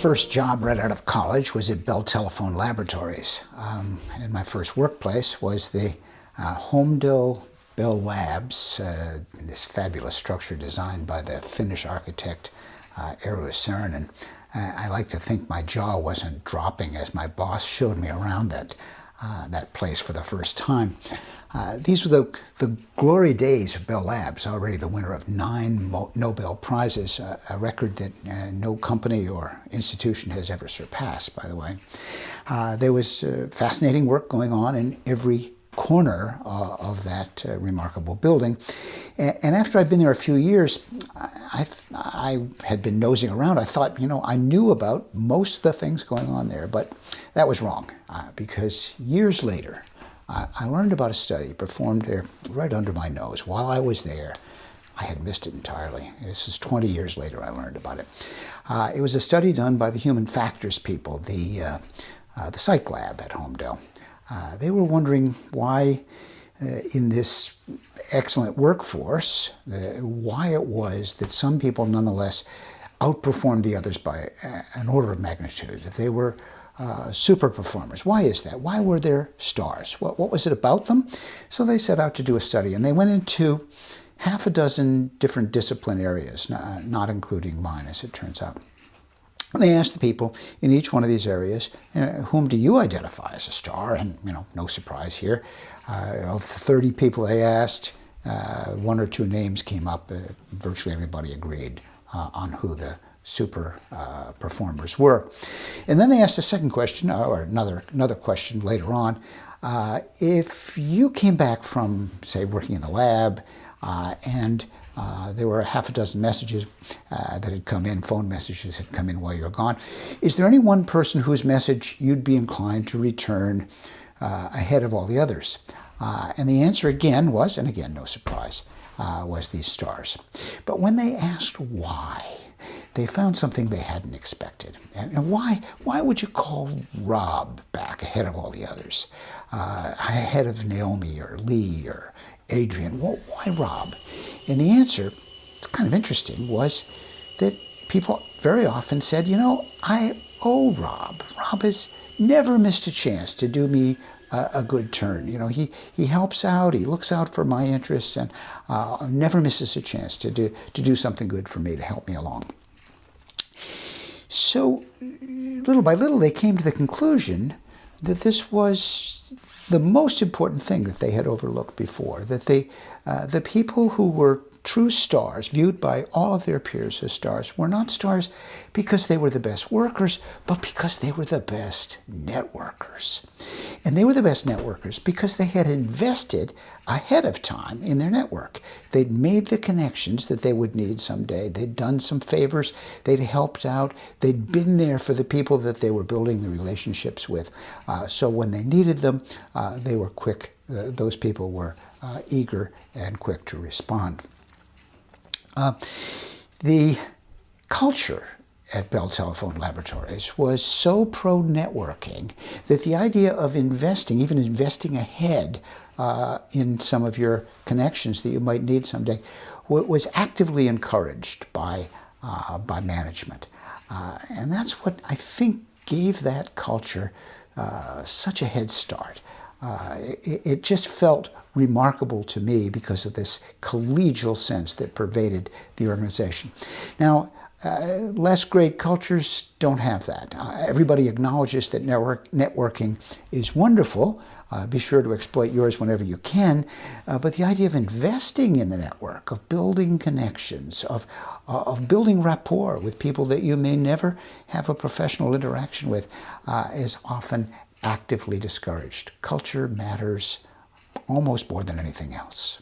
first job right out of college was at Bell Telephone Laboratories. And my first workplace was the Holmdel Bell Labs, this fabulous structure designed by the Finnish architect Eero Saarinen. I like to think my jaw wasn't dropping as my boss showed me around that place for the first time. These were the glory days of Bell Labs, already the winner of 9 Nobel Prizes, a record that no company or institution has ever surpassed, by the way. There was fascinating work going on in every corner of that remarkable building. And after I'd been there a few years, I had been nosing around. I thought, I knew about most of the things going on there, but that was wrong, because years later, I learned about a study performed there right under my nose while I was there. I had missed it entirely. This is 20 years later I learned about it. It was a study done by the human factors people, the psych lab at Holmdel. They were wondering why in this excellent workforce, why it was that some people nonetheless outperformed the others by an order of magnitude. They were super performers. Why is that? Why were there stars? What was it about them? So they set out to do a study, and they went into half a dozen different discipline areas, not including mine, as it turns out. And they asked the people in each one of these areas, whom do you identify as a star? And, no surprise here. Of the 30 people they asked, 1 or 2 names came up. Virtually everybody agreed on who the super performers were. And then they asked a second question, or another question later on. If you came back from, say, working in the lab, and there were half a dozen messages that had come in, phone messages had come in while you were gone, is there any one person whose message you'd be inclined to return ahead of all the others? And the answer again was, and again, no surprise, was these stars. But when they asked why, they found something they hadn't expected. And why would you call Rob back ahead of all the others? Ahead of Naomi or Lee or Adrian? Why Rob? And the answer, it's kind of interesting, was that people very often said, I owe Rob. Rob has never missed a chance to do me a good turn. He helps out, he looks out for my interests, and never misses a chance to do something good for me, to help me along. So little by little, they came to the conclusion that this was the most important thing that they had overlooked before, that the people who were true stars, viewed by all of their peers as stars, were not stars because they were the best workers, but because they were the best networkers. And they were the best networkers because they had invested ahead of time in their network. They'd made the connections that they would need someday. They'd done some favors. They'd helped out. They'd been there for the people that they were building the relationships with. So when they needed them, they were quick. Those people were eager and quick to respond. The culture at Bell Telephone Laboratories was so pro-networking that the idea of investing, even investing ahead in some of your connections that you might need someday, was actively encouraged by management. And that's what I think gave that culture such a head start. It just felt remarkable to me because of this collegial sense that pervaded the organization. Now, less great cultures don't have that. Everybody acknowledges that networking is wonderful. Be sure to exploit yours whenever you can. But the idea of investing in the network, of building connections, of building rapport with people that you may never have a professional interaction with, is often actively discouraged. Culture matters almost more than anything else.